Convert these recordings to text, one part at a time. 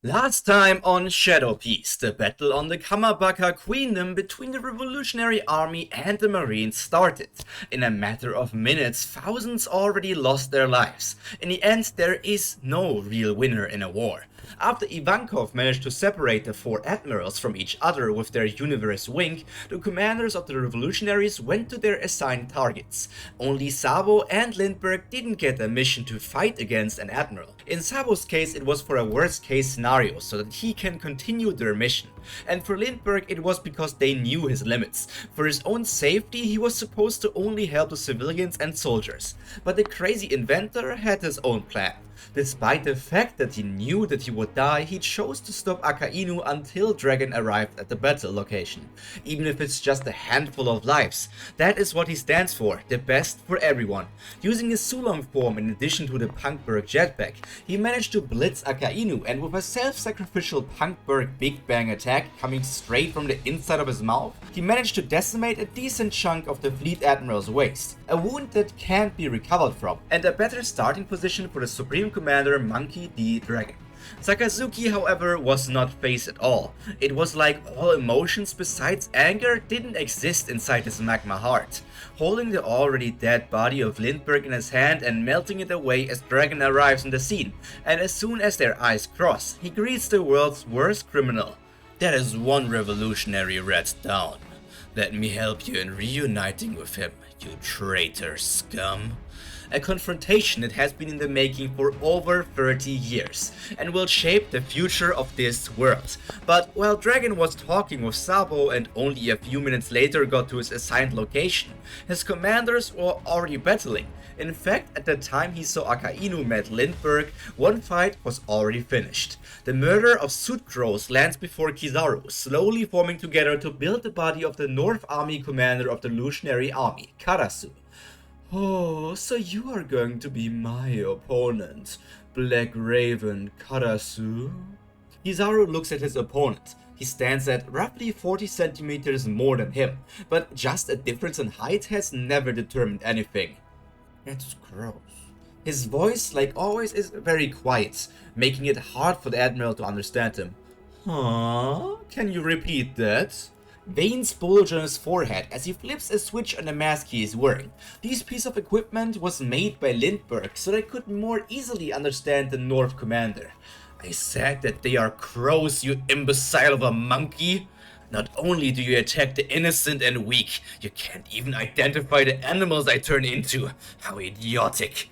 Last time on Shadow Piece, the battle on the Kamabaka Queendom between the Revolutionary Army and the Marines started. In a matter of minutes, thousands already lost their lives. In the end, there is no real winner in a war. After Ivankov managed to separate the four admirals from each other with their universe wink, the commanders of the revolutionaries went to their assigned targets. Only Sabo and Lindbergh didn't get a mission to fight against an admiral. In Sabo's case, it was for a worst case scenario so that he can continue their mission. And for Lindbergh, it was because they knew his limits. For his own safety, he was supposed to only help the civilians and soldiers. But the crazy inventor had his own plan. Despite the fact that he knew that he would die, he chose to stop Akainu until Dragon arrived at the battle location. Even if it's just a handful of lives. That is what he stands for, the best for everyone. Using his Sulong form in addition to the Punkberg jetpack, he managed to blitz Akainu, and with a self-sacrificial Punkberg Big Bang attack coming straight from the inside of his mouth, he managed to decimate a decent chunk of the Fleet Admiral's waist. A wound that can't be recovered from, and a better starting position for the Supreme Commander Monkey D. Dragon. Sakazuki, however, was not phased at all. It was like all emotions besides anger didn't exist inside his magma heart. Holding the already dead body of Lindbergh in his hand and melting it away as Dragon arrives on the scene, and as soon as their eyes cross, he greets the world's worst criminal. That is one revolutionary rat down. Let me help you in reuniting with him, you traitor scum. A confrontation that has been in the making for over 30 years and will shape the future of this world. But while Dragon was talking with Sabo and only a few minutes later got to his assigned location, his commanders were already battling. In fact, at the time he saw Akainu met Lindbergh, one fight was already finished. The murder of Suit Crows lands before Kizaru, slowly forming together to build the body of the North Army commander of the Revolutionary Army, Karasu. Oh, so you are going to be my opponent, Black Raven Karasu? Kizaru looks at his opponent. He stands at roughly 40 centimeters more than him, but just a difference in height has never determined anything. It's gross. His voice, like always, is very quiet, making it hard for the Admiral to understand him. Huh? Can you repeat that? Veins bulge on his forehead as he flips a switch on the mask he is wearing. This piece of equipment was made by Lindbergh so they could more easily understand the North Commander. I said that they are crows, you imbecile of a monkey. Not only do you attack the innocent and weak, you can't even identify the animals I turn into. How idiotic.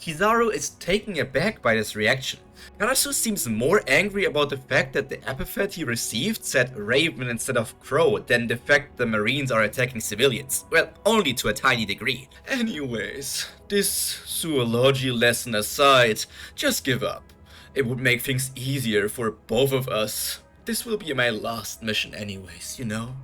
Kizaru is taken aback by this reaction. Karasu seems more angry about the fact that the epithet he received said Raven instead of Crow than the fact the Marines are attacking civilians. Well, only to a tiny degree. Anyways, this zoology lesson aside, just give up. It would make things easier for both of us. This will be my last mission anyways, you know?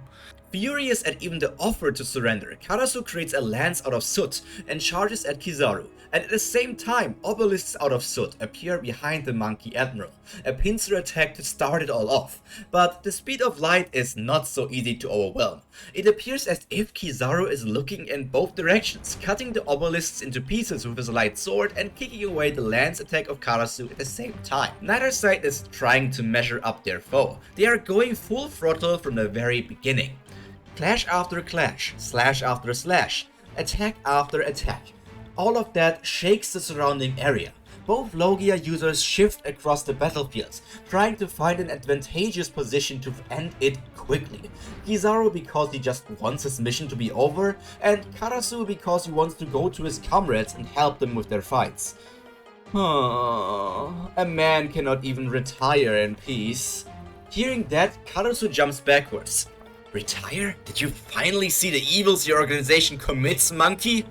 Furious at even the offer to surrender, Karasu creates a lance out of soot and charges at Kizaru, and at the same time, obelisks out of soot appear behind the Monkey Admiral, a pincer attack to start it all off. But the speed of light is not so easy to overwhelm. It appears as if Kizaru is looking in both directions, cutting the obelisks into pieces with his light sword and kicking away the lance attack of Karasu at the same time. Neither side is trying to measure up their foe. They are going full throttle from the very beginning. Clash after clash, slash after slash, attack after attack. All of that shakes the surrounding area. Both Logia users shift across the battlefields, trying to find an advantageous position to end it quickly. Kizaru because he just wants his mission to be over, and Karasu because he wants to go to his comrades and help them with their fights. A man cannot even retire in peace. Hearing that, Karasu jumps backwards. Retire? Did you finally see the evils your organization commits, monkey?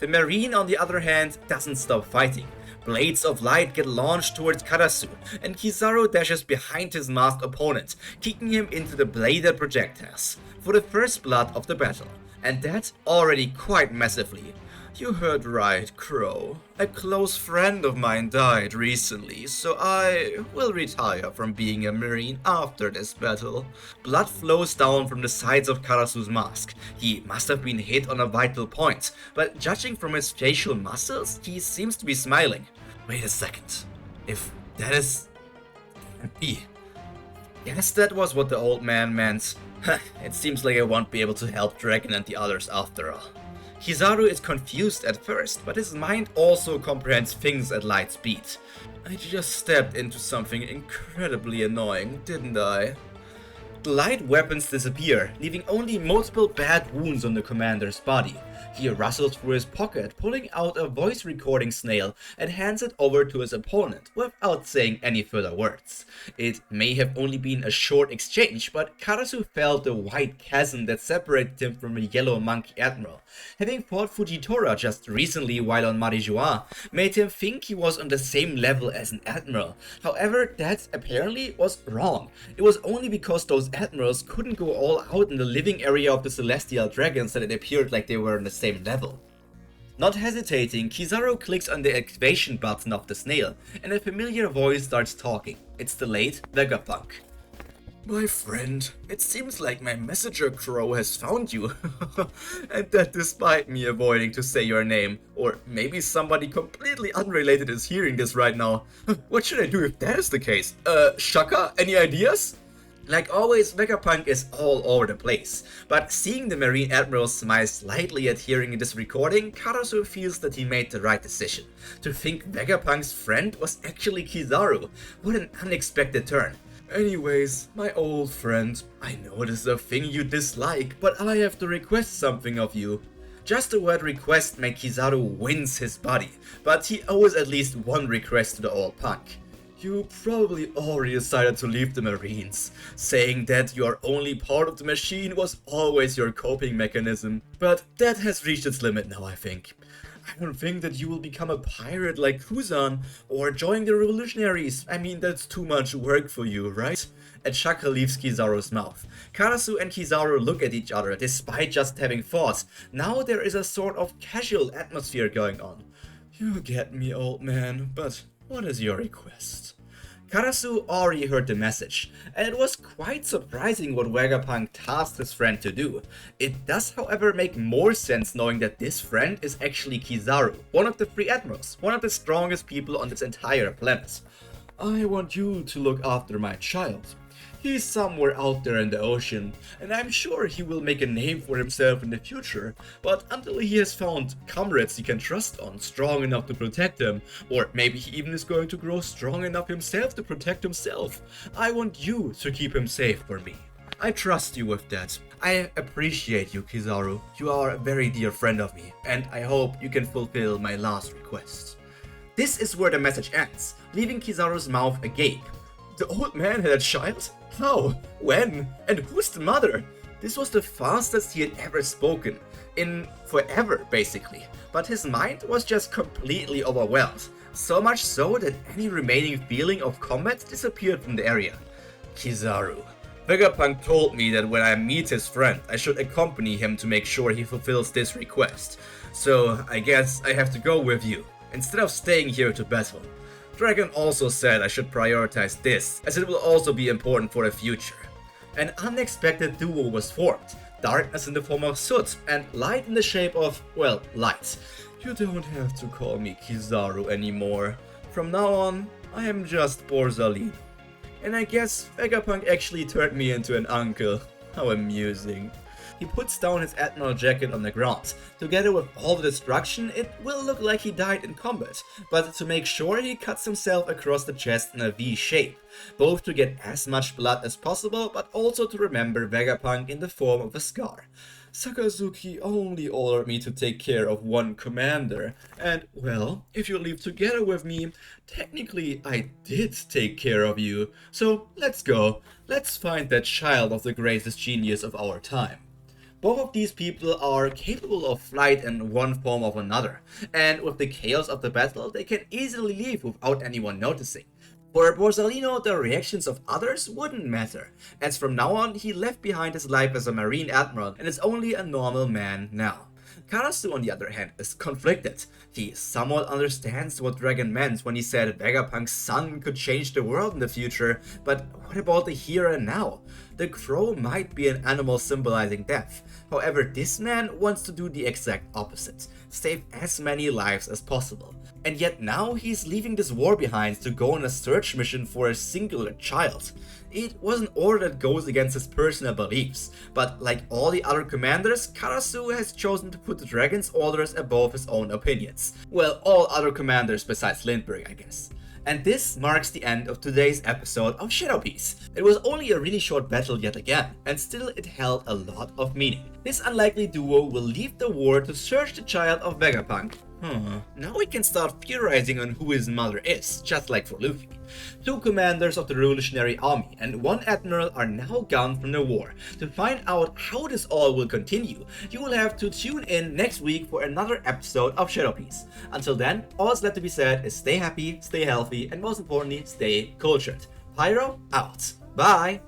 The Marine, on the other hand, doesn't stop fighting. Blades of light get launched towards Karasu, and Kizaru dashes behind his masked opponent, kicking him into the bladed projectiles for the first blood of the battle, and that already quite massively. You heard right, Crow. A close friend of mine died recently, so I will retire from being a Marine after this battle. Blood flows down from the sides of Karasu's mask. He must have been hit on a vital point, but judging from his facial muscles, he seems to be smiling. Wait a second. If that is Me. Guess that was what the old man meant. It seems like I won't be able to help Dragon and the others after all. Kizaru is confused at first, but his mind also comprehends things at light speed. I just stepped into something incredibly annoying, didn't I? The light weapons disappear, leaving only multiple bad wounds on the commander's body. He rustles through his pocket, pulling out a voice recording snail and hands it over to his opponent without saying any further words. It may have only been a short exchange, but Karasu felt the white chasm that separated him from the yellow monkey admiral. Having fought Fujitora just recently while on Marijuana made him think he was on the same level as an admiral. However, that apparently was wrong. It was only because those admirals couldn't go all out in the living area of the celestial dragons that it appeared like they were on the same level. Not hesitating, Kizaru clicks on the activation button of the snail, and a familiar voice starts talking. It's the late Vegapunk. My friend, it seems like my messenger crow has found you, and that despite me avoiding to say your name, or maybe somebody completely unrelated is hearing this right now. What should I do if that is the case? Shaka, any ideas? Like always, Vegapunk is all over the place, but seeing the Marine Admiral smile slightly at hearing this recording, Karasu feels that he made the right decision. To think Vegapunk's friend was actually Kizaru, what an unexpected turn. Anyways, my old friend, I know this is a thing you dislike, but I have to request something of you. Just the word request made Kizaru wince his body, but he owes at least one request to the old punk. You probably already decided to leave the Marines, saying that you are only part of the machine was always your coping mechanism, but that has reached its limit now, I think. I don't think that you will become a pirate like Kuzan or join the revolutionaries. I mean, that's too much work for you, right? A chuckle leaves Kizaru's mouth. Karasu and Kizaru look at each other despite just having fought. Now there is a sort of casual atmosphere going on. You get me, old man, but what is your request? Karasu already heard the message, and it was quite surprising what Vegapunk tasked his friend to do. It does, however, make more sense knowing that this friend is actually Kizaru, one of the three admirals, one of the strongest people on this entire planet. I want you to look after my child. He's somewhere out there in the ocean, and I'm sure he will make a name for himself in the future, but until he has found comrades he can trust on, strong enough to protect him, or maybe he even is going to grow strong enough himself to protect himself, I want you to keep him safe for me. I trust you with that. I appreciate you, Kizaru. You are a very dear friend of me, and I hope you can fulfill my last request. This is where the message ends, leaving Kizaru's mouth agape. The old man had a child? How? When? And who's the mother? This was the fastest he had ever spoken. In forever, basically. But his mind was just completely overwhelmed. So much so that any remaining feeling of combat disappeared from the area. Kizaru. Vegapunk told me that when I meet his friend, I should accompany him to make sure he fulfills this request. So I guess I have to go with you, instead of staying here to battle. Dragon also said I should prioritize this, as it will also be important for the future. An unexpected duo was formed, darkness in the form of soot and light in the shape of, well, light. You don't have to call me Kizaru anymore. From now on, I am just Borsalino. And I guess Vegapunk actually turned me into an uncle. How amusing. He puts down his admiral jacket on the ground. Together with all the destruction, it will look like he died in combat, but to make sure he cuts himself across the chest in a V shape, both to get as much blood as possible, but also to remember Vegapunk in the form of a scar. Sakazuki only ordered me to take care of one commander, and, well, if you leave together with me, technically I did take care of you, so let's go. Let's find that child of the greatest genius of our time. Both of these people are capable of flight in one form or another, and with the chaos of the battle, they can easily leave without anyone noticing. For Borsalino, the reactions of others wouldn't matter, as from now on he left behind his life as a Marine Admiral and is only a normal man now. Karasu, on the other hand, is conflicted. He somewhat understands what Dragon meant when he said Vegapunk's son could change the world in the future, but what about the here and now? The crow might be an animal symbolizing death. However, this man wants to do the exact opposite, save as many lives as possible. And yet now he's leaving this war behind to go on a search mission for a singular child. It was an order that goes against his personal beliefs, but like all the other commanders, Karasu has chosen to put the dragon's orders above his own opinions. Well, all other commanders besides Lindbergh, I guess. And this marks the end of today's episode of Shadow Piece. It was only a really short battle yet again, and still it held a lot of meaning. This unlikely duo will leave the war to search the child of Vegapunk. Now we can start theorizing on who his mother is, just like for Luffy. 2 commanders of the Revolutionary Army and 1 admiral are now gone from the war. To find out how this all will continue, you will have to tune in next week for another episode of Shadow Piece. Until then, all that's left to be said is stay happy, stay healthy, and most importantly, stay cultured. Pyro out. Bye!